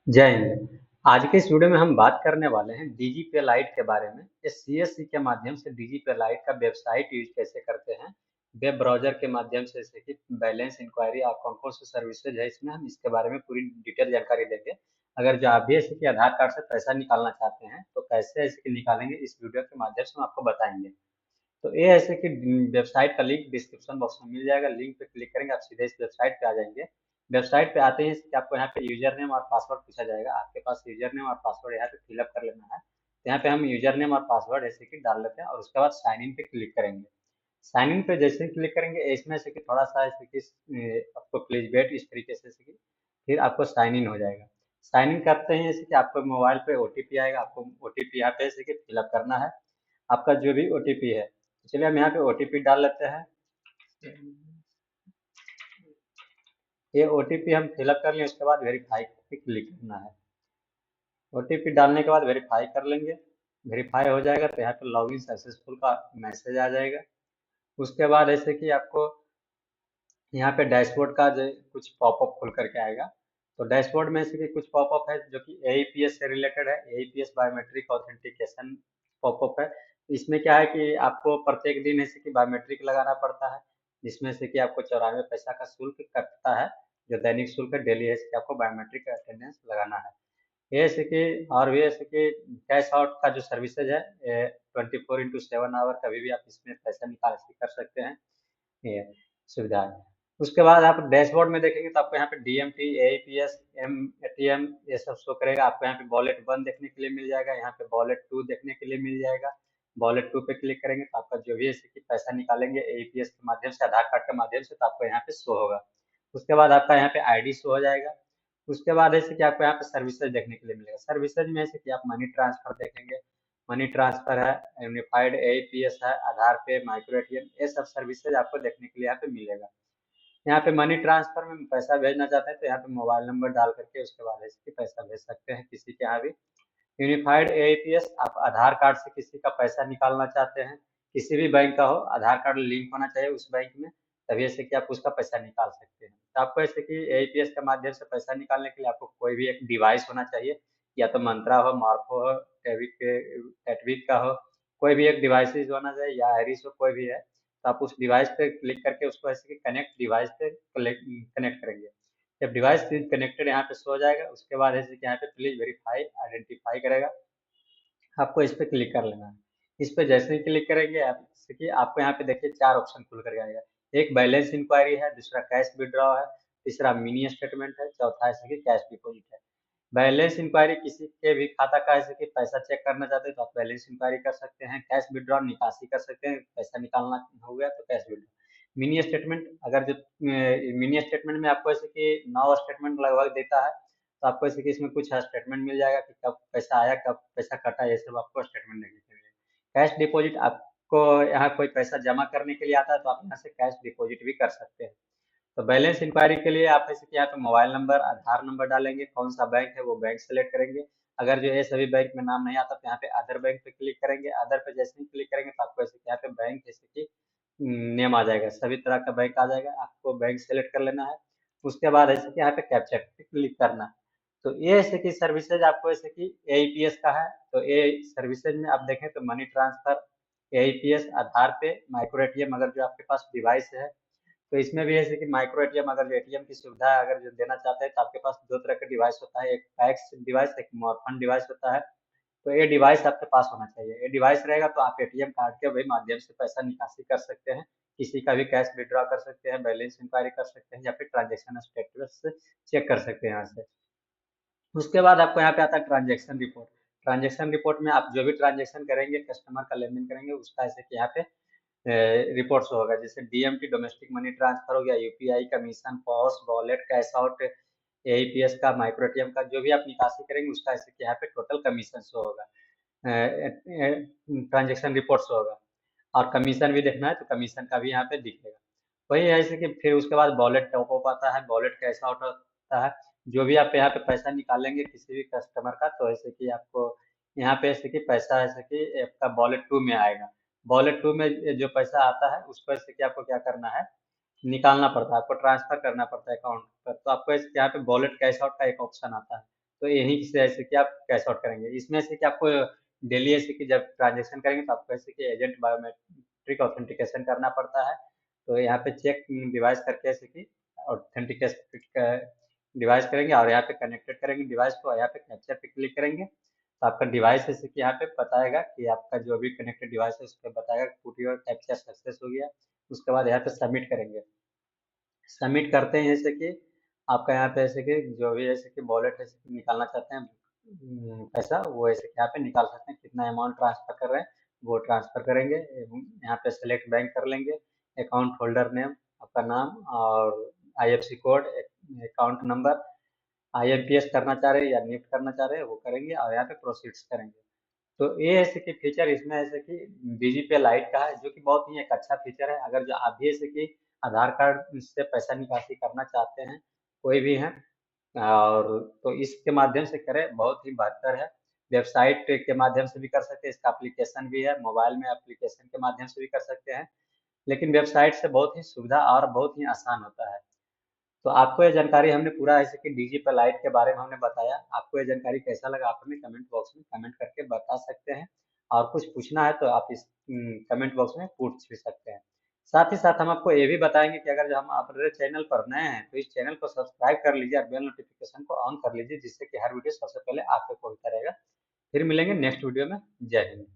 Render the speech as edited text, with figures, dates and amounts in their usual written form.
जय हिंद। आज के इस वीडियो में हम बात करने वाले हैं डीजीपी लाइट के बारे में। इस सीएससी के माध्यम से डीजीपी लाइट का वेबसाइट यूज कैसे करते हैं, वेब ब्राउजर के माध्यम से, जैसे कि बैलेंस इंक्वायरी और कौन कौन सी सर्विसेज है इसमें, हम इसके बारे में पूरी डिटेल जानकारी देंगे। अगर जो आप भी ऐसे कि आधार कार्ड से पैसा निकालना चाहते हैं तो कैसे ऐसे कि निकालेंगे, इस वीडियो के माध्यम से हम आपको बताएंगे। तो ये ऐसे कि वेबसाइट का लिंक डिस्क्रिप्शन बॉक्स में मिल जाएगा। लिंक पे क्लिक करेंगे, आप सीधे इस वेबसाइट पे आ जाएंगे। वेबसाइट पे आते ही कि आपको यहाँ पे यूजर नेम और पासवर्ड पूछा जाएगा। आपके पास यूजर नेम और पासवर्ड यहाँ पे फिलअप कर लेना है। तो यहाँ पे हम यूजर नेम और पासवर्ड ऐसे कि डाल लेते हैं और उसके बाद साइन इन पे क्लिक करेंगे। साइन इन पे जैसे ही क्लिक करेंगे, इसमें से कि थोड़ा सा ऐसे कि आपको प्लीज वेट, इस तरीके से कि फिर आपको साइन इन हो जाएगा। साइन इन करते हैं जैसे कि आपको मोबाइल पे ओटीपी आएगा। आपको ओटीपी यहाँ पे ऐसे कि फिलअप करना है, आपका जो भी ओटीपी है। तो चलिए हम यहाँ पे ओटीपी डाल लेते हैं। ये ओटीपी हम फिलअप कर लें, उसके बाद वेरीफाई पे क्लिक करना है। ओटीपी डालने के बाद वेरीफाई कर लेंगे। वेरीफाई हो जाएगा तो यहाँ पे लॉगिन सक्सेसफुल का मैसेज आ जाएगा। उसके बाद ऐसे कि आपको यहाँ पे डैशबोर्ड का जो कुछ पॉपअप खुल करके आएगा। तो डैशबोर्ड में से कि कुछ पॉपअप है जो कि एईपीएस से रिलेटेड है। एईपीएस बायोमेट्रिक ऑथेंटिकेशन पॉपअप है। इसमें क्या है कि आपको प्रत्येक दिन ऐसे कि बायोमेट्रिक लगाना पड़ता है, जिसमें से कि आपको 94 पैसा का शुल्क कटता है, जो दैनिक शुल्क है। डेली ऐसे कि आपको बायोमेट्रिक अटेंडेंस लगाना है। ये ऐसे कि और भी ऐसे कि कैश आउट का जो सर्विसेज है, 24x7 आवर कभी भी आप इसमें पैसा निकाल कर सकते हैं। ये सुविधा है। उसके बाद आप डैशबोर्ड में देखेंगे तो आपको यहाँ पे डीएमटी, एईपीएस, एटीएम ये सब शो करेगा। आपको यहाँ पे वॉलेट 1 देखने के लिए मिल जाएगा, यहाँ पे वॉलेट 2 देखने के लिए मिल जाएगा। वॉलेट 2 पे क्लिक करेंगे तो आपका जो भी ऐसे कि पैसा निकालेंगे एईपीएस के माध्यम से, आधार कार्ड के माध्यम से, तो आपको यहाँ पे शो होगा। उसके बाद आपका यहाँ पे आईडी शो हो जाएगा। उसके बाद ऐसे कि आपको यहाँ पे सर्विसेज देखने के लिए मिलेगा। सर्विसेज में ऐसे कि आप मनी ट्रांसफर देखेंगे, मनी ट्रांसफर है, यूनिफाइड एईपीएस है, आधार पे, माइक्रो एटीएम, ये सब सर्विसेज आपको देखने के लिए यहाँ पे मिलेगा। यहाँ पे मनी ट्रांसफर में पैसा भेजना चाहते हैं तो यहाँ पे मोबाइल नंबर डाल करके उसके बाद ऐसे कि पैसा भेज सकते हैं किसी के यहाँ भी। यूनिफाइड एईपीएस, आप आधार कार्ड से किसी का पैसा निकालना चाहते हैं, किसी भी बैंक का हो, आधार कार्ड लिंक होना चाहिए उस बैंक में, तभी ऐसे कि आप उसका पैसा निकाल सकते हैं। तो आपको ऐसे कि एईपीएस के माध्यम से पैसा निकालने के लिए आपको कोई भी एक डिवाइस होना चाहिए, या तो मंत्रा हो, मार्फो हो, टेटविक का हो, कोई भी एक डिवाइस होना चाहिए, या एरिस हो, कोई भी है। तो आप उस डिवाइस पे क्लिक करके उसको ऐसे कि कनेक्ट डिवाइस पे कनेक्ट करेंगे। जब डिवाइस कनेक्टेड यहाँ पे शो हो जाएगा, उसके बाद ऐसे कि यहाँ पे प्लीज वेरीफाई आइडेंटिफाई करेगा, आपको इस पे क्लिक कर लेना है। इस पे जैसे ही क्लिक करेंगे आप, जैसे कि आपको यहाँ पे देखिए 4 ऑप्शन खुल कर आएगा। एक बैलेंस इंक्वायरी है, दूसरा कैश विड्रॉ है, तीसरा मिनी स्टेटमेंट है, चौथा ऐसे कि कैश डिपॉजिट है। बैलेंस इंक्वायरी किसी के भी खाता का ऐसे कि पैसा चेक करना चाहते हैं तो आप बैलेंस इंक्वायरी कर सकते हैं। कैश विड्रॉ निकासी कर सकते हैं, पैसा निकालना हो गया तो कैश विड्रॉ। मिनी स्टेटमेंट, अगर जो मिनी स्टेटमेंट में आपको ऐसे कि 9 स्टेटमेंट लगभग देता है, तो आपको ऐसे कि इसमें कुछ स्टेटमेंट मिल जाएगा कि कब पैसा आया, कब पैसा कटा, ये सब आपको स्टेटमेंट देखने को मिलेगा। कैश डिपॉजिट, आपको यहाँ कोई पैसा जमा करने के लिए आता है तो आप यहाँ से कैश डिपॉजिट भी कर सकते हैं। तो बैलेंस इंक्वायरी के लिए आप ऐसे कि यहाँ पे मोबाइल नंबर, आधार नंबर डालेंगे, कौन सा बैंक है वो बैंक सेलेक्ट करेंगे। अगर जो ये सभी बैंक में नाम नहीं आता तो यहाँ पे अदर बैंक पे क्लिक करेंगे। अदर पे जैसे ही क्लिक करेंगे तो आपको ऐसे कि यहाँ पे बैंक जैसे कि नेम आ जाएगा, सभी तरह का बैंक आ जाएगा, आपको बैंक सेलेक्ट कर लेना है। उसके बाद ऐसे कि यहाँ पे कैप्चा पे क्लिक करना है। तो ये ऐसे कि सर्विसेज आपको ऐसे कि एईपीएस का है। तो ये सर्विसेज में आप देखें तो मनी ट्रांसफर, एईपीएस, आधार पे, माइक्रो एटीएम अगर जो आपके पास डिवाइस है, तो इसमें भी ऐसे कि माइक्रो एटीएम, अगर जो एटीएम की सुविधा अगर जो देना चाहते हैं तो आपके पास दो तरह का डिवाइस होता है, एक पैक्स डिवाइस, एक मॉर्फन डिवाइस होता है। तो ये डिवाइस आपके पास होना चाहिए। ये डिवाइस रहेगा तो आप एटीएम कार्ड के भी माध्यम से पैसा निकासी कर सकते हैं, किसी का भी कैश विड्रॉ कर सकते हैं, बैलेंस इंक्वायरी कर सकते हैं, या फिर ट्रांजेक्शन स्टेटस चेक कर सकते हैं यहाँ से। उसके बाद आपको यहाँ पे आता है ट्रांजेक्शन रिपोर्ट। ट्रांजेक्शन रिपोर्ट में आप जो भी ट्रांजेक्शन करेंगे, कस्टमर का लेन देन करेंगे, उसका ऐसे कि यहाँ पे रिपोर्ट्स होगा। जैसे डीएमटी, डोमेस्टिक मनी ट्रांसफर हो गया, UPI, commission, POS, wallet, cash out, AEPS का, माइक्रो एटीएम का, जो भी आप निकासी करेंगे उसका ऐसे कि यहाँ पे टोटल कमीशन शो होगा, ट्रांजेक्शन रिपोर्ट शो होगा। और कमीशन भी देखना है तो कमीशन का भी यहाँ पे दिखेगा। वही है ऐसे कि फिर उसके बाद वॉलेट टॉप अप आता है, वॉलेट कैश आउट होता है। जो भी आप यहाँ पे पैसा निकालेंगे किसी भी कस्टमर का, तो ऐसे कि आपको यहाँ पे ऐसे कि पैसा ऐसे कि आपका वॉलेट 2 में आएगा। वॉलेट 2 में जो पैसा आता है उसको ऐसे कि आपको क्या करना है, निकालना पड़ता है, आपको ट्रांसफर करना पड़ता है अकाउंट पर। तो आपको यहाँ पे वॉलेट कैश आउट का एक ऑप्शन आता है, तो यही से ऐसे कि आप कैश आउट करेंगे। इसमें से कि आपको डेली ऐसे कि जब ट्रांजेक्शन करेंगे तो आपको ऐसे कि एजेंट बायोमेट्रिक ऑथेंटिकेशन करना पड़ता है। तो यहाँ पे चेक डिवाइस करके ऐसे कि ऑथेंटिकेट डिवाइस करेंगे और यहाँ पे कनेक्टेड करेंगे डिवाइस को, यहाँ पे कैप्चर पे क्लिक करेंगे तो आपका डिवाइस जैसे कि यहाँ पे बताएगा कि आपका जो भी कनेक्टेड डिवाइस है उस पर बताएगा पुट योर कैप्चर सक्सेस हो गया। उसके बाद यहाँ पे सबमिट करेंगे। सबमिट करते हैं जैसे कि आपका यहाँ पे ऐसे कि जो भी ऐसे कि वॉलेट ऐसे कि निकालना चाहते हैं पैसा, वो ऐसे कि यहाँ पे निकाल सकते हैं। कितना अमाउंट ट्रांसफर कर रहे हैं वो ट्रांसफर करेंगे। यहाँ पे सेलेक्ट बैंक कर लेंगे, अकाउंट होल्डर नेम, आपका नाम और IFC code, account number, IMPS करना चाह रहे हैं या निफ्ट करना चाह रहे हैं वो करेंगे और यहाँ पे प्रोसीड्स करेंगे। तो ये ऐसे कि फीचर इसमें ऐसे कि डीजीपे लाइट का है, जो कि बहुत ही एक अच्छा फीचर है। अगर जो आप भी ऐसे कि आधार कार्ड से पैसा निकासी करना चाहते हैं, कोई भी हैं, और तो इसके माध्यम से करें, बहुत ही बेहतर है। वेबसाइट के माध्यम से भी कर सकते हैं, इसका एप्लीकेशन भी है, मोबाइल में एप्लीकेशन के माध्यम से भी कर सकते हैं। लेकिन वेबसाइट से बहुत ही सुविधा और बहुत ही आसान होता है। तो आपको ये जानकारी हमने पूरा ऐसे कि डीजी पे लाइट के बारे में हमने बताया। आपको ये जानकारी कैसा लगा आप हमें कमेंट बॉक्स में कमेंट करके बता सकते हैं। और कुछ पूछना है तो आप इस कमेंट बॉक्स में पूछ भी सकते हैं। साथ ही साथ हम आपको ये भी बताएंगे कि अगर जो हम अपने चैनल पर नए हैं तो इस चैनल को सब्सक्राइब कर लीजिए और बेल नोटिफिकेशन को ऑन कर लीजिए, जिससे कि हर वीडियो सबसे पहले आपको पहुंचता रहेगा। फिर मिलेंगे नेक्स्ट वीडियो में। जय हिंद।